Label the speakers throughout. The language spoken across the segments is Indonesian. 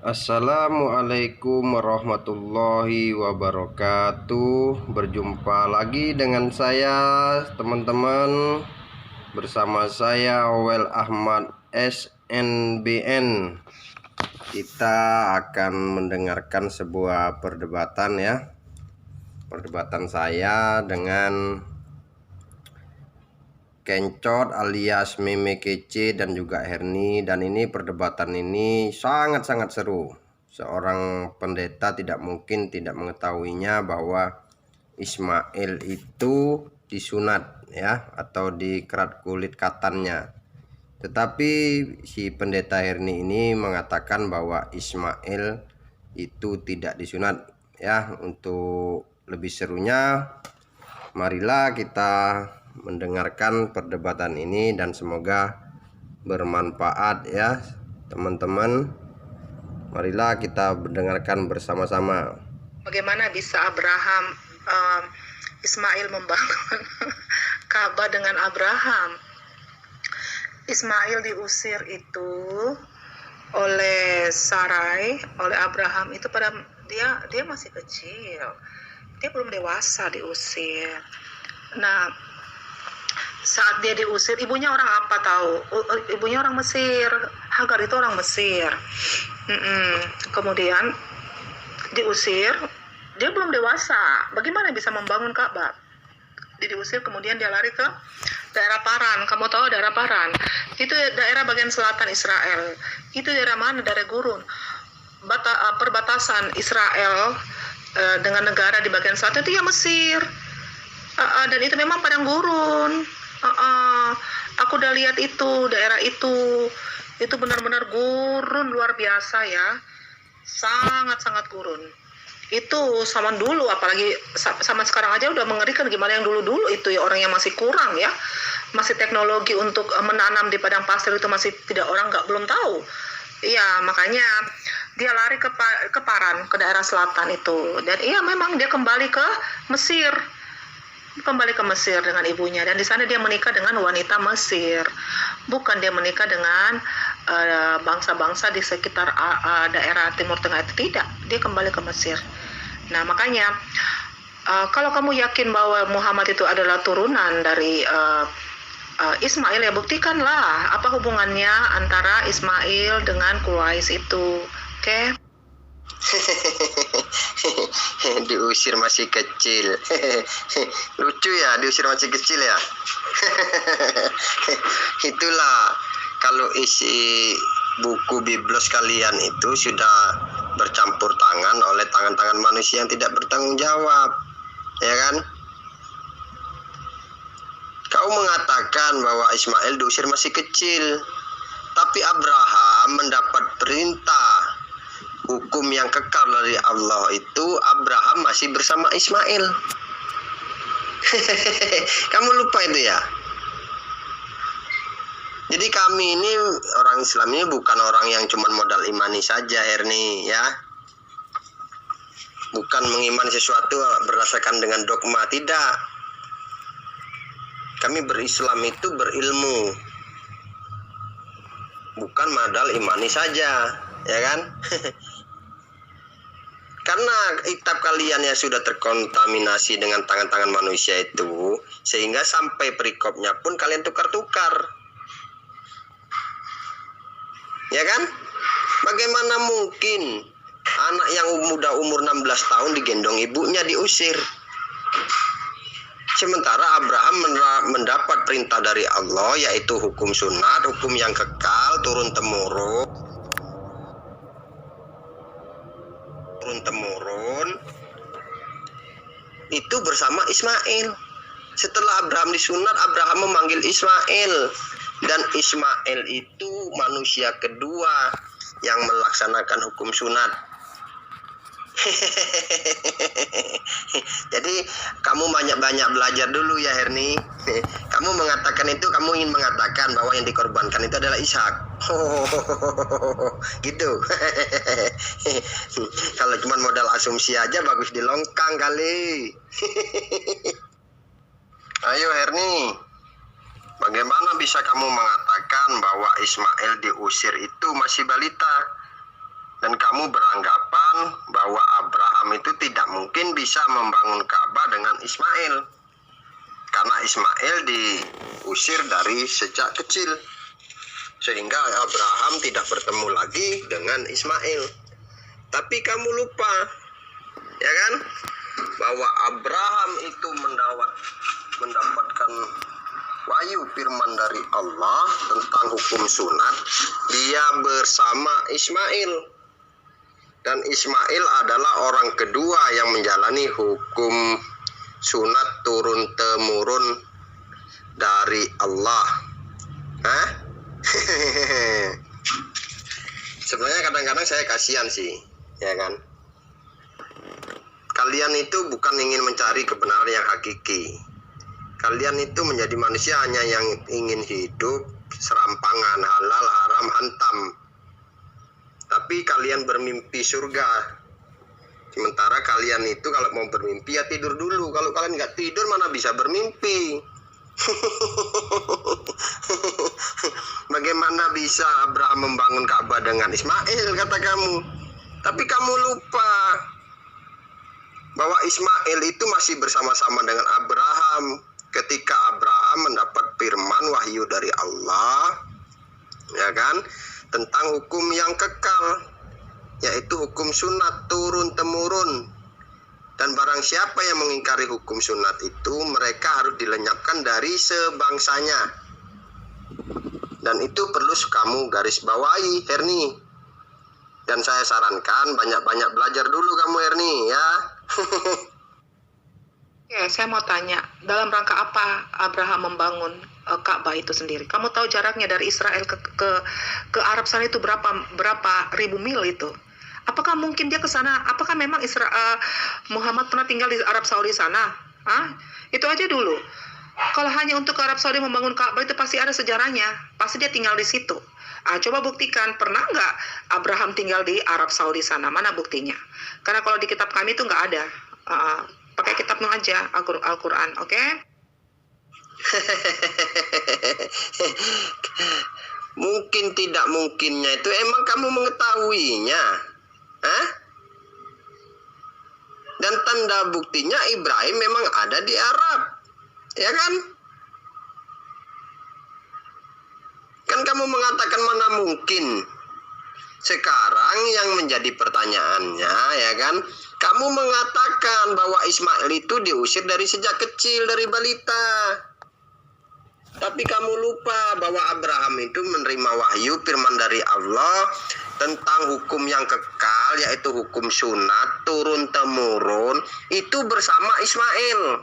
Speaker 1: Assalamualaikum warahmatullahi wabarakatuh. Berjumpa lagi dengan saya, teman-teman. Bersama saya Owel Ahmad SNBN. Kita akan mendengarkan sebuah perdebatan ya. Perdebatan saya dengan Kencot alias Meme Kece dan juga Herni, dan ini perdebatan ini sangat-sangat seru. Seorang pendeta tidak mungkin tidak mengetahuinya bahwa Ismail itu disunat ya, atau dikerat kulit katannya. Tetapi si pendeta Herni ini mengatakan bahwa Ismail itu tidak disunat ya. Untuk lebih serunya, marilah kita mendengarkan perdebatan ini dan semoga bermanfaat ya teman-teman. Marilah kita mendengarkan bersama-sama.
Speaker 2: Bagaimana bisa Ismail membangun Ka'bah dengan Abraham? Ismail diusir itu oleh Sarai, oleh Abraham itu pada dia masih kecil, dia belum dewasa diusir. Nah, saat dia diusir, ibunya orang apa tahu? Ibunya orang Mesir. Hagar itu orang Mesir. Kemudian diusir, dia belum dewasa. Bagaimana bisa membangun Ka'bah? Dia diusir, kemudian dia lari ke daerah Paran. Kamu tahu daerah Paran? Itu daerah bagian selatan Israel. Itu daerah mana? Daerah gurun. Perbatasan Israel dengan negara di bagian selatan itu ya Mesir. Dan itu memang padang gurun. Aku udah lihat itu daerah itu benar-benar gurun luar biasa ya, sangat-sangat gurun. Itu zaman dulu, apalagi sama sekarang aja udah mengerikan. Gimana yang dulu-dulu itu ya, orang yang masih kurang ya, masih teknologi untuk menanam di padang pasir itu masih belum tahu. Iya, makanya dia lari ke Paran, ke daerah selatan itu. Dan iya memang dia kembali ke Mesir dengan ibunya, dan di sana dia menikah dengan wanita Mesir, bukan dia menikah dengan bangsa-bangsa di sekitar daerah Timur Tengah itu, tidak, dia kembali ke Mesir. Nah makanya kalau kamu yakin bahwa Muhammad itu adalah turunan dari Ismail, ya buktikanlah apa hubungannya antara Ismail dengan Quraisy itu, oke?
Speaker 1: Diusir masih kecil. Lucu ya, diusir masih kecil ya. Itulah kalau isi buku biblos kalian itu sudah bercampur tangan oleh tangan-tangan manusia yang tidak bertanggung jawab, ya kan? Kau mengatakan bahwa Ismail diusir masih kecil, tapi Abraham mendapat perintah hukum yang kekal dari Allah itu. Abraham masih bersama Ismail. Kamu lupa itu ya? Jadi kami ini orang Islam ini bukan orang yang cuma modal imani saja, Herni ya. Bukan mengimani sesuatu berdasarkan dengan dogma, tidak. Kami berislam itu berilmu, bukan modal imani saja, ya kan? Karena kitab kalian yang sudah terkontaminasi dengan tangan-tangan manusia itu, sehingga sampai perikopnya pun kalian tukar-tukar, ya kan? Bagaimana mungkin anak yang muda umur 16 tahun digendong ibunya diusir, sementara Abraham mendapat perintah dari Allah, yaitu hukum sunat, hukum yang kekal turun-temurun itu bersama Ismail. Setelah Abraham disunat, Abraham memanggil Ismail, dan Ismail itu manusia kedua yang melaksanakan hukum sunat. Jadi kamu banyak-banyak belajar dulu ya, Herni. Kamu mengatakan itu, kamu ingin mengatakan bahwa yang dikorbankan itu adalah Ishak. Gitu. Kalau cuma modal asumsi aja bagus dilongkang kali. Ayo Herni, bagaimana bisa kamu mengatakan bahwa Ismail diusir itu masih balita, dan kamu kamu beranggapan bahwa Abraham itu tidak mungkin bisa membangun Ka'bah dengan Ismail. Karena Ismail diusir dari sejak kecil. Sehingga Abraham tidak bertemu lagi dengan Ismail. Tapi kamu lupa, ya kan? Bahwa Abraham itu mendapatkan wahyu firman dari Allah tentang hukum sunat. Dia bersama Ismail. Dan Ismail adalah orang kedua yang menjalani hukum sunat turun-temurun dari Allah. Hah? Sebenarnya kadang-kadang saya kasihan sih, ya kan? Kalian itu bukan ingin mencari kebenaran yang hakiki. Kalian itu menjadi manusia hanya yang ingin hidup serampangan, halal, haram, hantam. Tapi kalian bermimpi surga. Sementara kalian itu kalau mau bermimpi ya tidur dulu. Kalau kalian nggak tidur mana bisa bermimpi. Bagaimana bisa Abraham membangun Ka'bah dengan Ismail, kata kamu. Tapi kamu lupa bahwa Ismail itu masih bersama-sama dengan Abraham ketika Abraham mendapat firman wahyu dari Allah, ya kan, tentang hukum yang kekal, yaitu hukum sunat turun-temurun. Dan barang siapa yang mengingkari hukum sunat itu, mereka harus dilenyapkan dari sebangsanya. Dan itu perlu kamu garis bawahi, Herni. Dan saya sarankan banyak-banyak belajar dulu kamu, Herni, ya.
Speaker 2: Ya, saya mau tanya, dalam rangka apa Abraham membangun Ka'bah itu sendiri? Kamu tahu jaraknya dari Israel ke Arab sana itu berapa ribu mil itu? Apakah mungkin dia ke sana? Apakah memang Muhammad pernah tinggal di Arab Saudi sana? Hah? Itu aja dulu. Kalau hanya untuk ke Arab Saudi membangun Ka'bah itu pasti ada sejarahnya. Pasti dia tinggal di situ. Coba buktikan, pernah nggak Abraham tinggal di Arab Saudi sana? Mana buktinya? Karena kalau di kitab kami itu nggak ada. Pakai kitab Nuh aja, Al-Quran, oke?
Speaker 1: Mungkin tidak mungkinnya itu emang kamu mengetahuinya. Hah? Dan tanda buktinya Ibrahim memang ada di Arab, ya kan? Kan kamu mengatakan mana mungkin. Sekarang yang menjadi pertanyaannya, ya kan, kamu mengatakan bahwa Ismail itu diusir dari sejak kecil, dari balita. Tapi kamu lupa bahwa Abraham itu menerima wahyu firman dari Allah tentang hukum yang kekal, yaitu hukum sunat turun-temurun, itu bersama Ismail.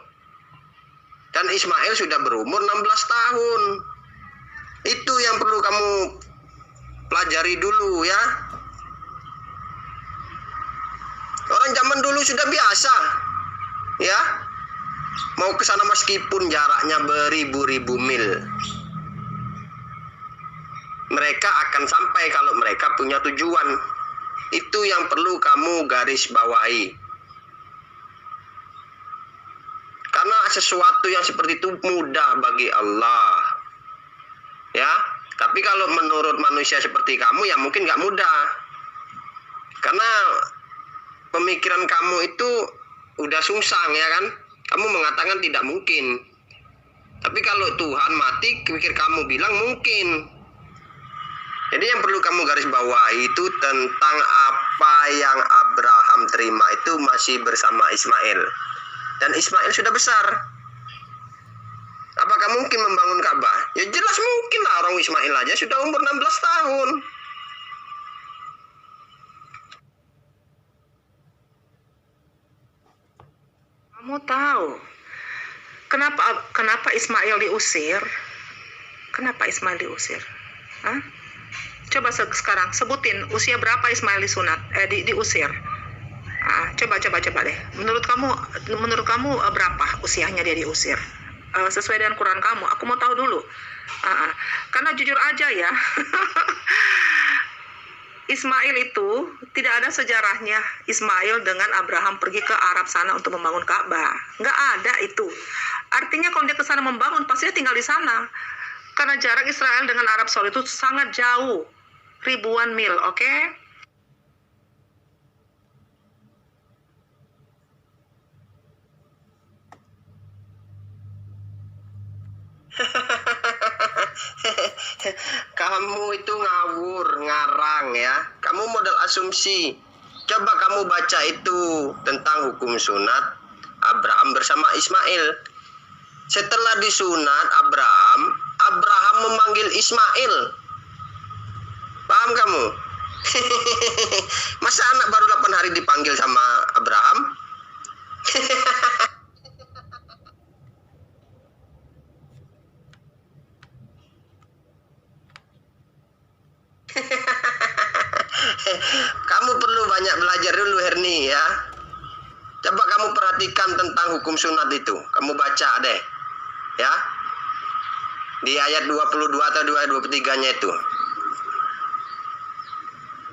Speaker 1: Dan Ismail sudah berumur 16 tahun. Itu yang perlu kamu pelajari dulu, ya. Orang zaman dulu sudah biasa, ya, mau ke sana meskipun jaraknya beribu-ribu mil. Mereka akan sampai kalau mereka punya tujuan. Itu yang perlu kamu garis bawahi. Karena sesuatu yang seperti itu mudah bagi Allah, ya. Tapi kalau menurut manusia seperti kamu ya mungkin nggak mudah. Karena pemikiran kamu itu udah sungsang, ya kan? Kamu mengatakan tidak mungkin. Tapi kalau Tuhan mati, pikir kamu bilang mungkin. Jadi yang perlu kamu garis bawahi itu tentang apa yang Abraham terima itu masih bersama Ismail. Dan Ismail sudah besar. Apakah mungkin membangun Ka'bah? Ya jelas mungkin lah, orang Ismail aja sudah umur 16 tahun.
Speaker 2: Kamu tahu kenapa Ismail diusir? Kenapa Ismail diusir? Hah? Coba sekarang sebutin usia berapa Ismail diusir. Coba deh. Menurut kamu berapa usianya dia diusir? Sesuai dengan Quran kamu. Aku mau tahu dulu. Karena jujur aja ya, Ismail itu tidak ada sejarahnya Ismail dengan Abraham pergi ke Arab sana untuk membangun Ka'bah. Nggak ada itu. Artinya kalau dia ke sana membangun, pasti dia tinggal di sana. Karena jarak Israel dengan Arab Saudi itu sangat jauh. Ribuan mil, oke?
Speaker 1: Kamu itu ngawur, ngarang ya. Kamu modal asumsi. Coba kamu baca itu tentang hukum sunat Abraham bersama Ismail. Setelah disunat Abraham memanggil Ismail. Paham kamu? Masa anak baru 8 hari dipanggil sama Abraham? Kamu perlu banyak belajar dulu, Herni, ya. Coba kamu perhatikan tentang hukum sunat itu. Kamu baca deh, ya. Di ayat 22 atau 23-nya itu.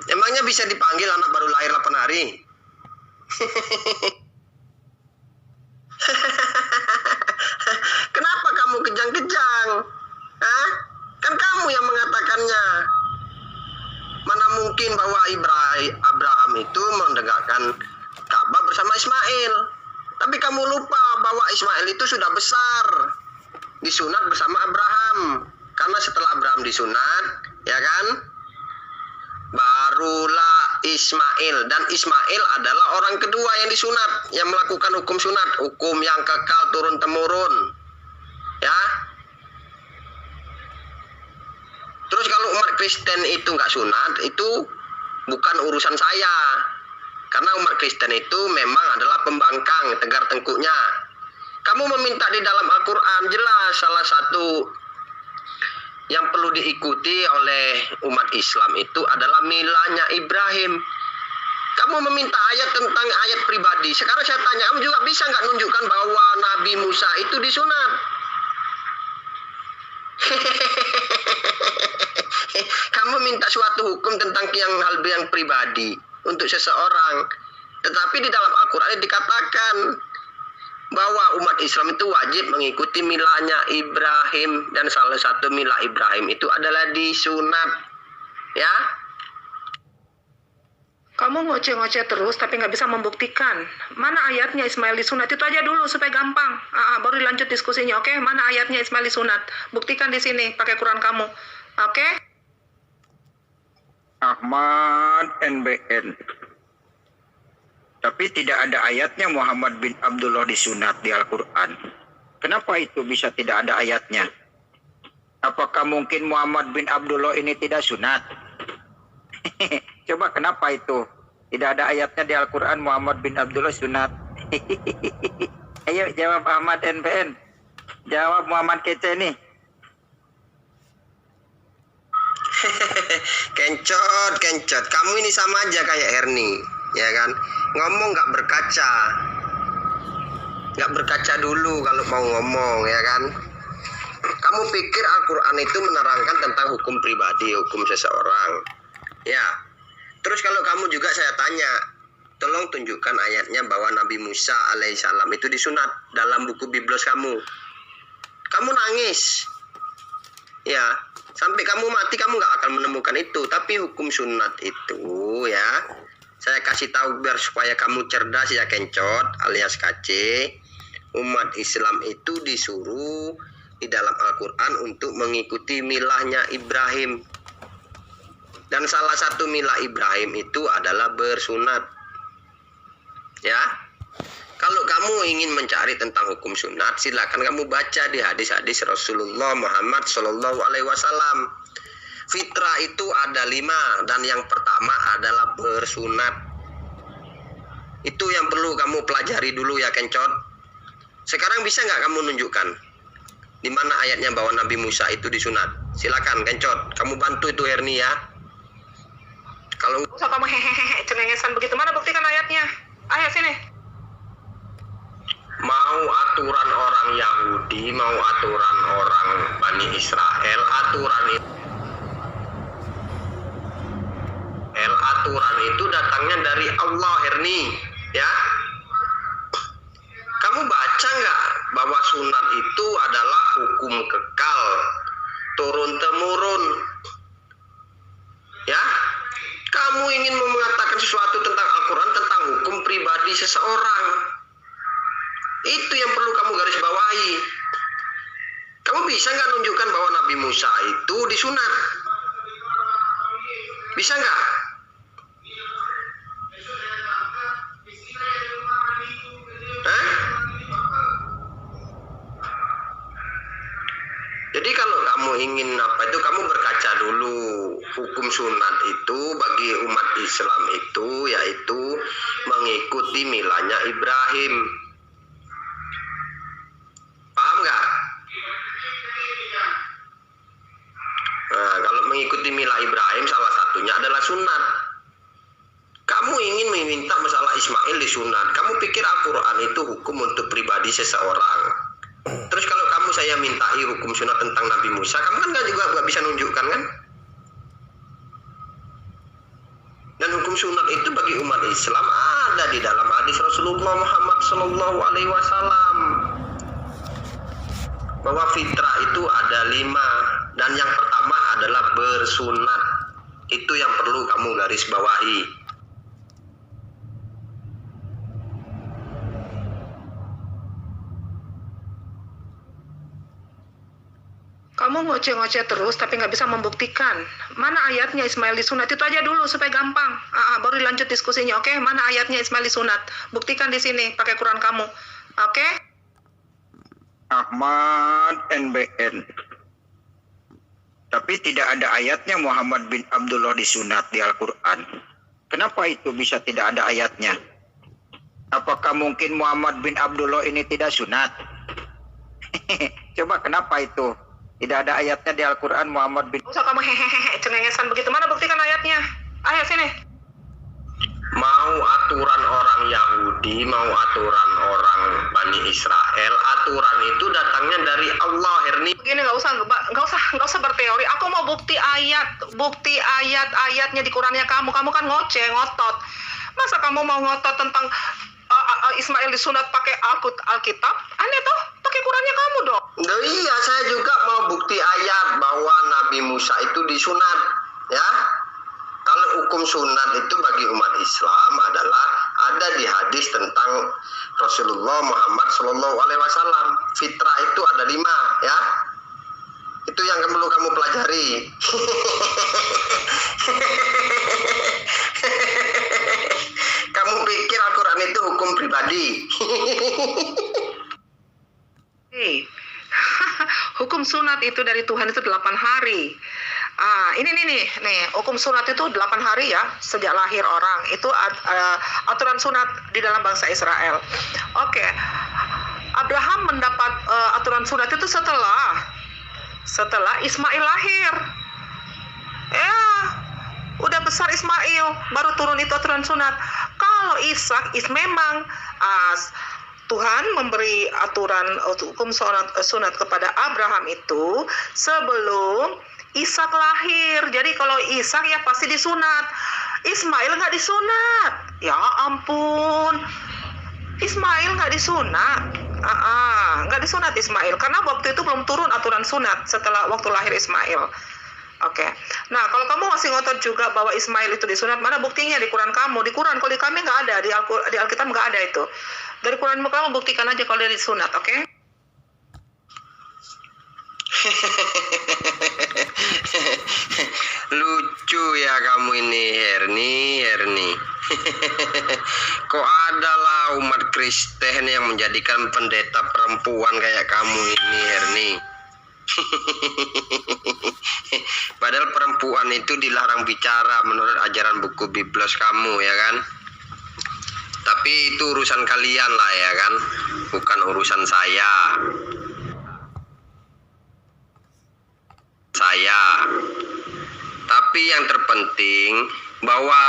Speaker 1: Emangnya bisa dipanggil anak baru lahir 8 hari? Kenapa kamu kejang-kejang? Hah? Kan kamu yang mengatakannya. Mana mungkin bahwa Abraham itu menegakkan Ka'bah bersama Ismail. Tapi kamu lupa bahwa Ismail itu sudah besar, disunat bersama Abraham. Karena setelah Abraham disunat, ya kan, barulah Ismail. Dan Ismail adalah orang kedua yang disunat, yang melakukan hukum sunat, hukum yang kekal turun-temurun, ya. Terus kalau umat Kristen itu nggak sunat, itu bukan urusan saya. Karena umat Kristen itu memang adalah pembangkang, tegar tengkuknya. Kamu meminta di dalam Al-Quran, jelas salah satu yang perlu diikuti oleh umat Islam itu adalah milahnya Ibrahim. Kamu meminta ayat tentang ayat pribadi. Sekarang saya tanya, kamu juga bisa nggak nunjukkan bahwa Nabi Musa itu disunat? Kamu minta suatu hukum tentang hal yang pribadi untuk seseorang, tetapi di dalam Al-Quran dikatakan bahwa umat Islam itu wajib mengikuti milahnya Ibrahim, dan salah satu milah Ibrahim itu adalah disunat, ya.
Speaker 2: Kamu ngoceh-ngoceh terus tapi nggak bisa membuktikan. Mana ayatnya Ismail disunat? Itu aja dulu supaya gampang. Baru dilanjut diskusinya, oke? Mana ayatnya Ismail disunat? Buktikan di sini pakai Quran kamu, oke?
Speaker 3: Ahmad NBN. Tapi tidak ada ayatnya Muhammad bin Abdullah disunat di Al-Quran. Kenapa itu bisa tidak ada ayatnya? Apakah mungkin Muhammad bin Abdullah ini tidak sunat? Coba kenapa itu? Tidak ada ayatnya di Al-Quran Muhammad bin Abdullah sunat. Ayo jawab Ahmad NBN. Jawab Muhammad Kece nih.
Speaker 1: Kencot. Kamu ini sama aja kayak Erni, ya kan? Ngomong nggak berkaca dulu kalau mau ngomong, ya kan? Kamu pikir Al-Quran itu menerangkan tentang hukum pribadi, hukum seseorang, ya? Terus kalau kamu juga saya tanya, tolong tunjukkan ayatnya bahwa Nabi Musa alaihissalam itu disunat dalam buku Biblos kamu. Kamu nangis, ya. Sampai kamu mati kamu nggak akan menemukan itu. Tapi hukum sunat itu, ya, saya kasih tahu biar supaya kamu cerdas, ya kencot alias KC. Umat Islam itu disuruh di dalam Al-Quran untuk mengikuti milahnya Ibrahim. Dan salah satu milah Ibrahim itu adalah bersunat, ya. Kalau kamu ingin mencari tentang hukum sunat, silakan kamu baca di hadis-hadis Rasulullah Muhammad SAW. Fitrah itu ada 5, dan yang pertama adalah bersunat. Itu yang perlu kamu pelajari dulu, ya kencot. Sekarang bisa nggak kamu nunjukkan di mana ayatnya bahwa Nabi Musa itu disunat? Silakan kencot, kamu bantu itu Herni, ya. Kalau
Speaker 2: Usah kamu hehehe cengengesan begitu. Mana buktikan ayatnya? Ayo sini.
Speaker 1: mau aturan orang Yahudi, mau aturan orang Bani Israel, aturan itu datangnya dari Allah, Herni, ya. Kamu baca nggak bahwa sunat itu adalah hukum kekal, turun temurun, ya. Kamu ingin mengatakan sesuatu tentang Al-Quran, tentang hukum pribadi seseorang. Itu yang perlu kamu garis bawahi. Kamu bisa nggak nunjukkan bahwa Nabi Musa itu disunat disunat. Bisa nggak? Hah? Jadi kalau kamu ingin kamu berkaca dulu. Hukum sunat itu bagi umat Islam itu yaitu mengikuti milanya Ibrahim. Paham nggak? Nah, kalau mengikuti mila Ibrahim salah satunya adalah sunat. Kamu ingin meminta masalah Ismail disunat. Kamu pikir Al-Quran itu hukum untuk pribadi seseorang. Terus kalau saya mintai hukum sunat tentang Nabi Musa, kamu kan nggak bisa nunjukkan kan? Dan hukum sunat itu bagi umat Islam ada di dalam hadis Rasulullah Muhammad SAW bahwa fitrah itu ada 5 dan yang pertama adalah bersunat. Itu yang perlu kamu garis bawahi.
Speaker 2: Kamu ngoceh-ngoceh terus tapi nggak bisa membuktikan. Mana ayatnya Ismail disunat? Itu aja dulu supaya gampang. Baru dilanjut diskusinya. Oke, mana ayatnya Ismail disunat? Buktikan di sini pakai Quran kamu. Oke?
Speaker 3: Ahmad NBN. Tapi tidak ada ayatnya Muhammad bin Abdullah disunat di Al-Quran. Kenapa itu bisa tidak ada ayatnya? Apakah mungkin Muhammad bin Abdullah ini tidak sunat? Coba kenapa itu? Tidak ada ayatnya di Al-Quran Muhammad bin...
Speaker 2: Usah kamu hehehe cengengesan begitu. Mana buktikan ayatnya? Ayo sini.
Speaker 1: Mau aturan orang Yahudi, mau aturan orang Bani Israel, aturan itu datangnya dari Allah, Herni.
Speaker 2: Begini, nggak usah berteori. Aku mau bukti ayatnya di Qurannya kamu. Kamu kan ngoceh, ngotot. Masa kamu mau ngotot tentang Ismail disunat pakai Alkitab? Aneh toh, pakai Qurannya kamu dong.
Speaker 1: Nah, iya, saya juga mau bukti ayat bahwa Nabi Musa itu disunat, ya. Kalau hukum sunat itu bagi umat Islam adalah ada di hadis tentang Rasulullah Muhammad SAW. Fitrah itu ada 5, ya. Itu yang perlu kamu pelajari. Kamu pikir Al-Quran itu hukum pribadi?
Speaker 2: Hei, hukum sunat itu dari Tuhan itu 8 hari. Ini nih, hukum sunat itu 8 hari ya, sejak lahir orang. Itu aturan sunat di dalam bangsa Israel. Oke, Abraham mendapat aturan sunat itu setelah Ismail lahir. Ya, udah besar Ismail, baru turun itu aturan sunat. Kalau Ishak, memang Tuhan memberi aturan hukum sunat kepada Abraham itu sebelum Ishak lahir. Jadi kalau Ishak ya pasti disunat. Ismail nggak disunat. Ya ampun, Ismail nggak disunat. Nggak disunat Ismail karena waktu itu belum turun aturan sunat setelah waktu lahir Ismail. Oke. Nah, kalau kamu masih ngotot juga bahwa Ismail itu disunat, mana buktinya di Quran kamu? Di Quran, kalau di kami nggak ada, di Alkitab nggak ada itu. Dari Quran kamu buktikan aja kalau dia disunat, oke?
Speaker 1: Lucu ya kamu ini, Herni. Kok adalah umat Kristen yang menjadikan pendeta perempuan kayak kamu ini, Herni? Padahal perempuan itu dilarang bicara menurut ajaran buku Biblos kamu, ya kan? Tapi itu urusan kalian lah, ya kan? Bukan urusan saya. Tapi yang terpenting bahwa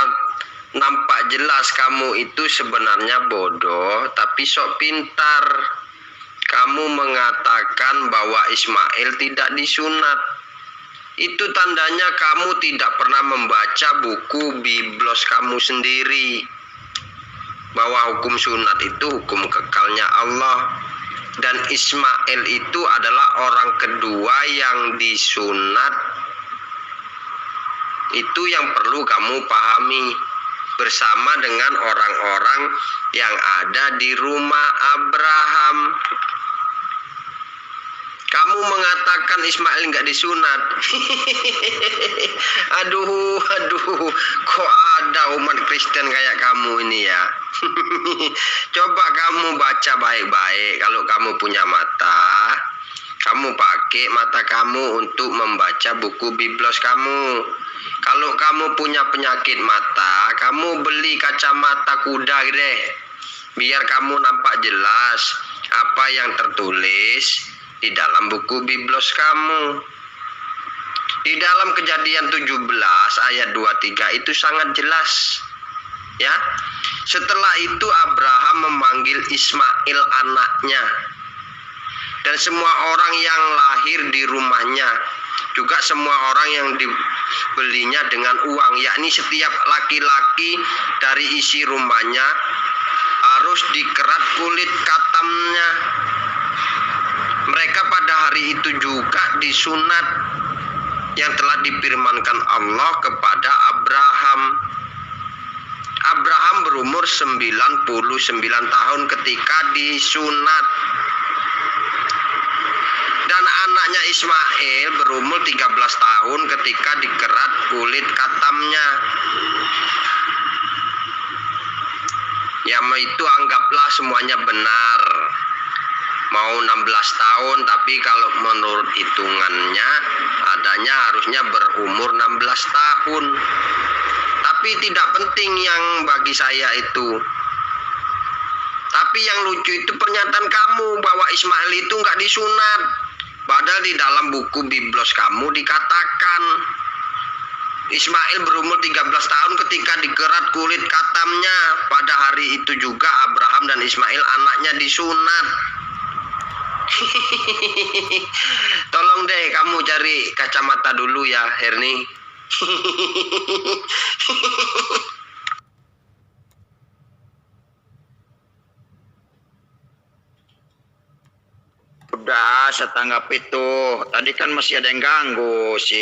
Speaker 1: nampak jelas kamu itu sebenarnya bodoh tapi sok pintar. Kamu mengatakan bahwa Ismail tidak disunat. Itu tandanya kamu tidak pernah membaca buku Biblos kamu sendiri. Bahwa hukum sunat itu hukum kekalnya Allah. Dan Ismail itu adalah orang kedua yang disunat. Itu yang perlu kamu pahami. Bersama dengan orang-orang yang ada di rumah Abraham. Kamu mengatakan Ismail nggak disunat. Aduh, kok ada umat Kristen kayak kamu ini ya. Coba kamu baca baik-baik. Kalau kamu punya mata, kamu pakai mata kamu untuk membaca buku biblos kamu. Kalau kamu punya penyakit mata, kamu beli kacamata kuda deh. Biar kamu nampak jelas apa yang tertulis di dalam buku biblos kamu. Di dalam Kejadian 17 ayat 23 itu sangat jelas. Ya. Setelah itu Abraham memanggil Ismail anaknya dan semua orang yang lahir di rumahnya, juga semua orang yang dibelinya dengan uang, yakni setiap laki-laki dari isi rumahnya harus dikerat kulit katamnya. Mereka pada hari itu juga disunat yang telah difirmankan Allah kepada Abraham. Abraham berumur 99 tahun ketika disunat. Dan anaknya Ismail berumur 13 tahun ketika dikerat kulit katamnya. Ya itu anggaplah semuanya benar. Mau 16 tahun, tapi kalau menurut hitungannya adanya harusnya berumur 16 tahun. Tapi tidak penting yang bagi saya itu. Tapi yang lucu itu pernyataan kamu bahwa Ismail itu nggak disunat. Padahal di dalam buku biblos kamu dikatakan Ismail berumur 13 tahun ketika dikerat kulit katamnya. Pada hari itu juga Abraham dan Ismail anaknya disunat. Tolong deh kamu cari kacamata dulu ya, Herni.
Speaker 3: Udah, saya tanggap itu. Tadi kan masih ada yang ganggu si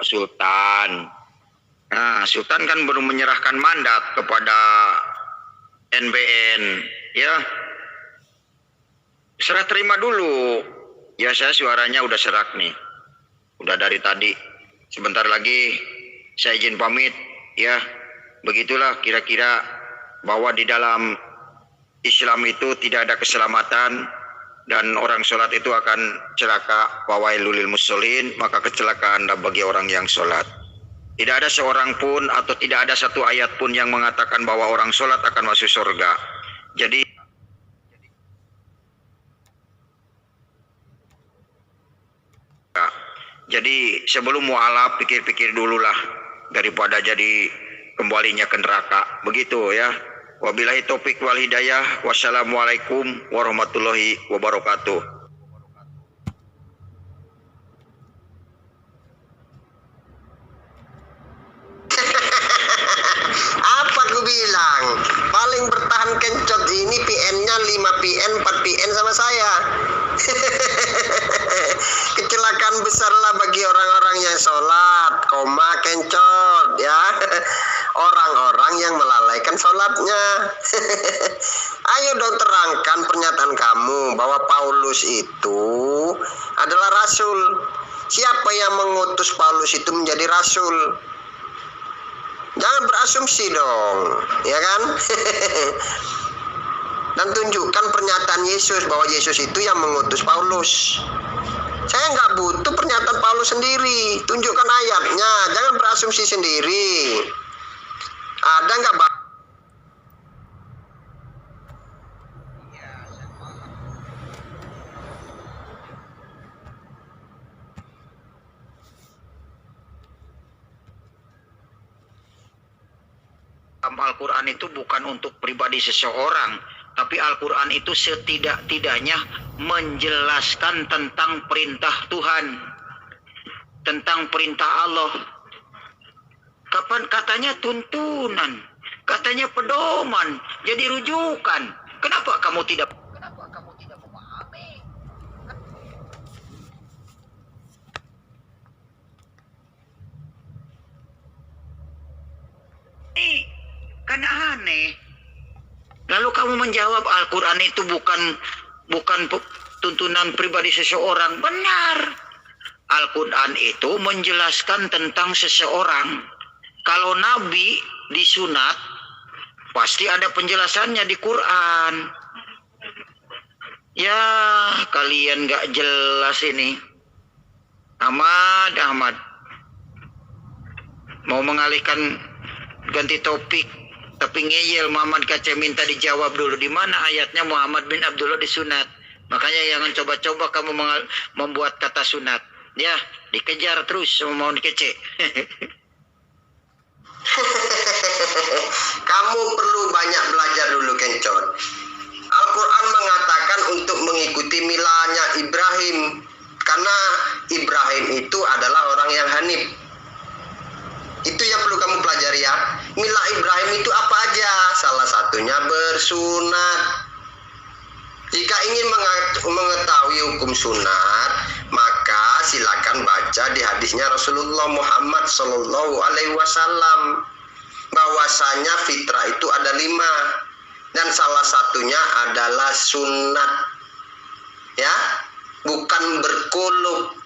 Speaker 3: Sultan. Nah, Sultan kan baru menyerahkan mandat kepada NBN, ya. Serah terima dulu. Ya, saya suaranya udah serak nih. Udah dari tadi. Sebentar lagi saya izin pamit, ya. Begitulah kira-kira bahwa di dalam Islam itu tidak ada keselamatan dan orang sholat itu akan celaka. Wawailul lil musholin, maka kecelakaan bagi orang yang sholat. Tidak ada seorang pun atau tidak ada satu ayat pun yang mengatakan bahwa orang sholat akan masuk surga. Jadi sebelum mualaf pikir-pikir dululah daripada jadi kembalinya ke neraka. Begitu ya. Wabillahi taufik wal hidayah. Wassalamualaikum warahmatullahi wabarakatuh.
Speaker 1: Apa aku bilang? Paling bertahan kencot ini PN-nya 5 PN, 4 PN sama saya. Kecelakaan besar lah bagi orang-orang yang sholat, koma kencot ya. Orang-orang yang melalaikan sholatnya. Ayo dong terangkan pernyataan kamu bahwa Paulus itu adalah rasul. Siapa yang mengutus Paulus itu menjadi rasul? Jangan berasumsi dong, ya kan? Dan tunjukkan pernyataan Yesus bahwa Yesus itu yang mengutus Paulus. Saya nggak butuh pernyataan Paulus sendiri. Tunjukkan ayatnya, jangan berasumsi sendiri. Ada nggak
Speaker 3: Al-Quran itu bukan untuk pribadi seseorang, tapi Al-Quran itu setidak-tidaknya menjelaskan tentang perintah Tuhan, tentang perintah Allah. Kapan katanya tuntunan, katanya pedoman, jadi rujukan. Kenapa kamu tidak memahami? Kan aneh. Lalu kamu menjawab Al-Quran itu bukan tuntunan pribadi seseorang. Benar. Al-Quran itu menjelaskan tentang seseorang. Kalau Nabi disunat, pasti ada penjelasannya di Quran. Ya, kalian gak jelas ini. Ahmad. Mau mengalihkan ganti topik, tapi ngeyel Muhammad Kace minta dijawab dulu. Di mana ayatnya Muhammad bin Abdullah disunat? Makanya jangan coba-coba kamu membuat kata sunat. Ya, dikejar terus sama mau dikece.
Speaker 1: Kamu perlu banyak belajar dulu, Kencot. Al-Quran mengatakan untuk mengikuti milanya Ibrahim, karena Ibrahim itu adalah orang yang hanif. Itu yang perlu kamu pelajari ya. Mila Ibrahim itu apa aja? Salah satunya bersunat. Jika ingin mengetahui hukum sunat, maka silakan baca di hadisnya Rasulullah Muhammad Sallallahu Alaihi Wasallam, bahwasanya fitrah itu ada 5, dan salah satunya adalah sunat, ya, bukan berkulub.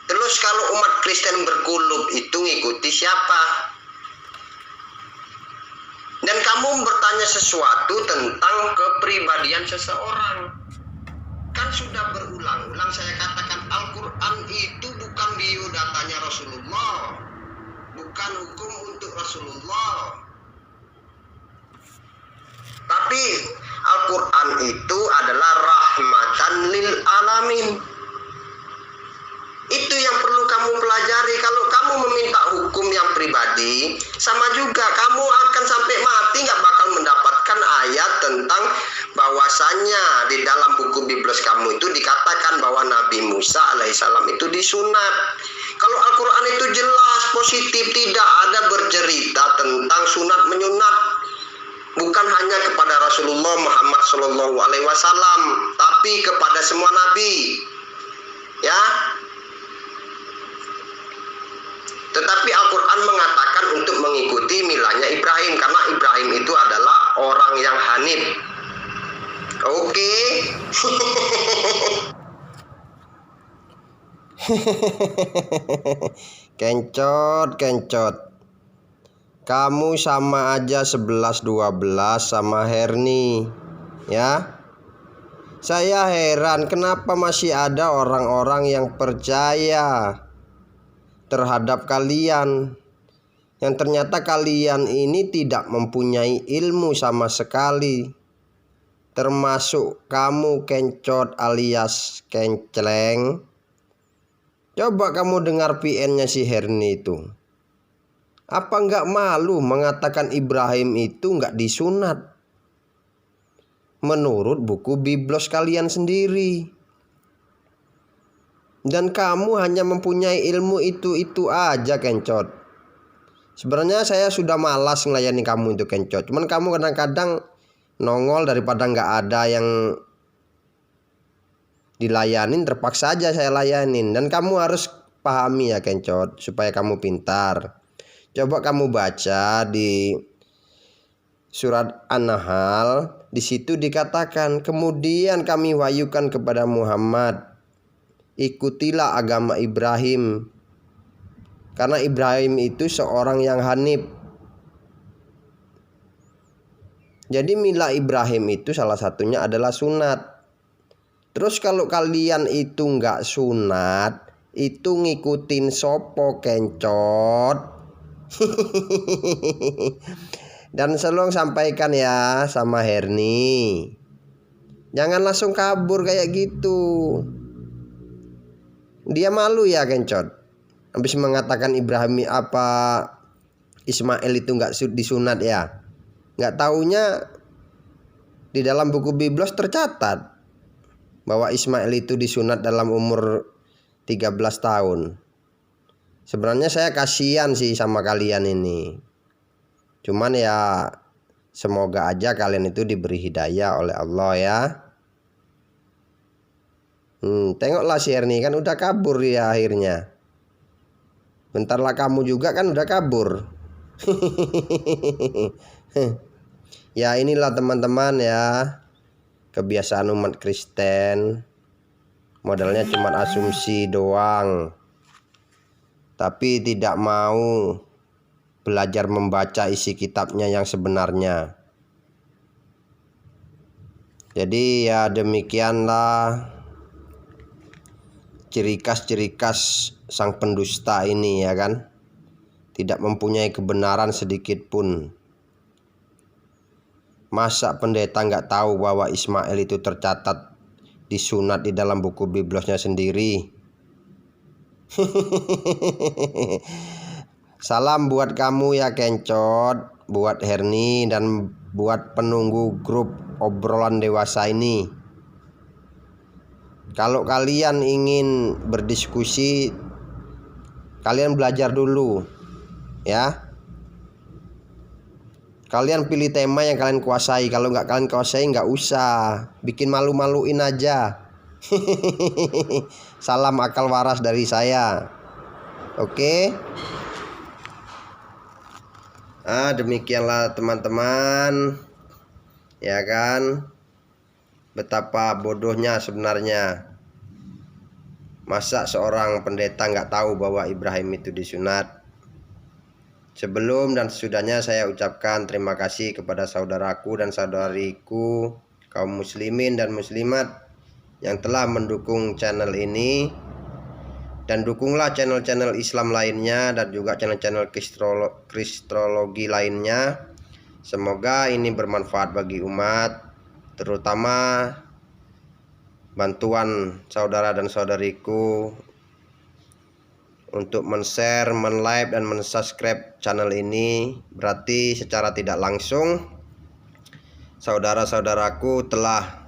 Speaker 1: Terus kalau umat Kristen berkulub itu ngikuti siapa? Dan kamu bertanya sesuatu tentang kepribadian seseorang. Kan sudah berulang-ulang saya katakan Al-Quran itu bukan biodatanya Rasulullah, bukan hukum untuk Rasulullah. Tapi Al-Quran itu adalah rahmatan lil alamin. Itu yang perlu kamu pelajari. Kalau kamu meminta hukum yang pribadi, sama juga kamu akan sampai mati nggak bakal mendapatkan ayat tentang bahwasannya di dalam buku Biblos kamu itu dikatakan bahwa Nabi Musa alaihissalam itu disunat. Kalau Al-Quran itu jelas positif, tidak ada bercerita tentang sunat menyunat. Bukan hanya kepada Rasulullah Muhammad Sallallahu Alaihi Wasallam, tapi kepada semua nabi, ya. Tetapi Al-Quran mengatakan untuk mengikuti milanya Ibrahim, karena Ibrahim itu adalah orang yang hanif. Oke. Kencot. Kamu sama aja 11-12 sama Herni, ya. Saya heran kenapa masih ada orang-orang yang percaya terhadap kalian, yang ternyata kalian ini tidak mempunyai ilmu sama sekali. Termasuk kamu Kencot alias Kencleng. Coba kamu dengar PN-nya si Herni itu. Apa nggak malu mengatakan Ibrahim itu nggak disunat menurut buku Biblos kalian sendiri? Dan kamu hanya mempunyai ilmu itu aja, Kencot. Sebenarnya saya sudah malas ngelayani kamu itu, Kencot. Cuman kamu kadang-kadang nongol daripada nggak ada yang dilayanin, terpaksa aja saya layanin. Dan kamu harus pahami ya, Kencot, supaya kamu pintar. Coba kamu baca di surat An-Nahl, di situ dikatakan, kemudian kami wahyukan kepada Muhammad, ikutilah agama Ibrahim, karena Ibrahim itu seorang yang hanif. Jadi mila Ibrahim itu salah satunya adalah sunat. Terus kalau kalian itu nggak sunat, itu ngikutin sopo, Kencot. Dan selalu sampaikan ya sama Herni, jangan langsung kabur kayak gitu. Dia malu ya, Kencot, habis mengatakan Ibrahim Ismail itu nggak disunat ya. Nggak taunya di dalam buku Biblos tercatat bahwa Ismail itu disunat dalam umur 13 tahun. Sebenarnya saya kasihan sih sama kalian ini. Cuman ya semoga aja kalian itu diberi hidayah oleh Allah ya. Tengoklah si Erni kan udah kabur ya akhirnya. Bentarlah kamu juga kan udah kabur. Ya inilah teman-teman ya, kebiasaan umat Kristen. modalnya cuma asumsi doang, tapi tidak mau belajar membaca isi kitabnya yang sebenarnya. Jadi ya demikianlah ciri khas sang pendusta ini, ya kan, tidak mempunyai kebenaran sedikit pun. Masa pendeta nggak tahu bahwa Ismail itu tercatat disunat di dalam buku biblosnya sendiri? Salam buat kamu ya Kencot, buat Herni, dan buat penunggu grup obrolan dewasa ini. Kalau kalian ingin berdiskusi, kalian belajar dulu, ya. Kalian pilih tema yang kalian kuasai. Kalau nggak kalian kuasai, nggak usah bikin malu-maluin aja. Salam akal waras dari saya. Oke. Demikianlah teman-teman, ya kan, betapa bodohnya sebenarnya. Masa seorang pendeta nggak tahu bahwa Ibrahim itu disunat? Sebelum dan sesudahnya saya ucapkan terima kasih kepada saudaraku dan saudariku kaum muslimin dan muslimat yang telah mendukung channel ini, dan dukunglah channel-channel Islam lainnya dan juga channel-channel kristologi lainnya. Semoga ini bermanfaat bagi umat, terutama bantuan saudara dan saudariku untuk men-share, men-like, dan men-subscribe channel ini. Berarti secara tidak langsung saudara-saudaraku telah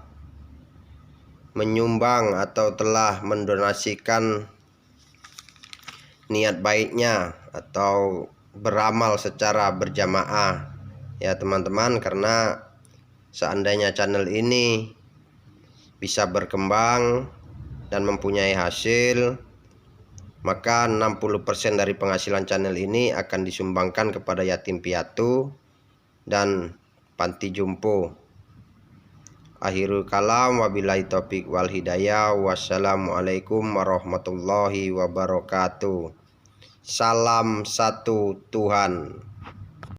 Speaker 1: menyumbang atau telah mendonasikan niat baiknya atau beramal secara berjamaah, ya teman-teman. Karena seandainya channel ini bisa berkembang dan mempunyai hasil, maka 60% dari penghasilan channel ini akan disumbangkan kepada yatim piatu dan panti jompo. Akhirul kalam, wabillahi taufik wal hidayah. Wassalamualaikum warahmatullahi wabarakatuh. Salam satu Tuhan.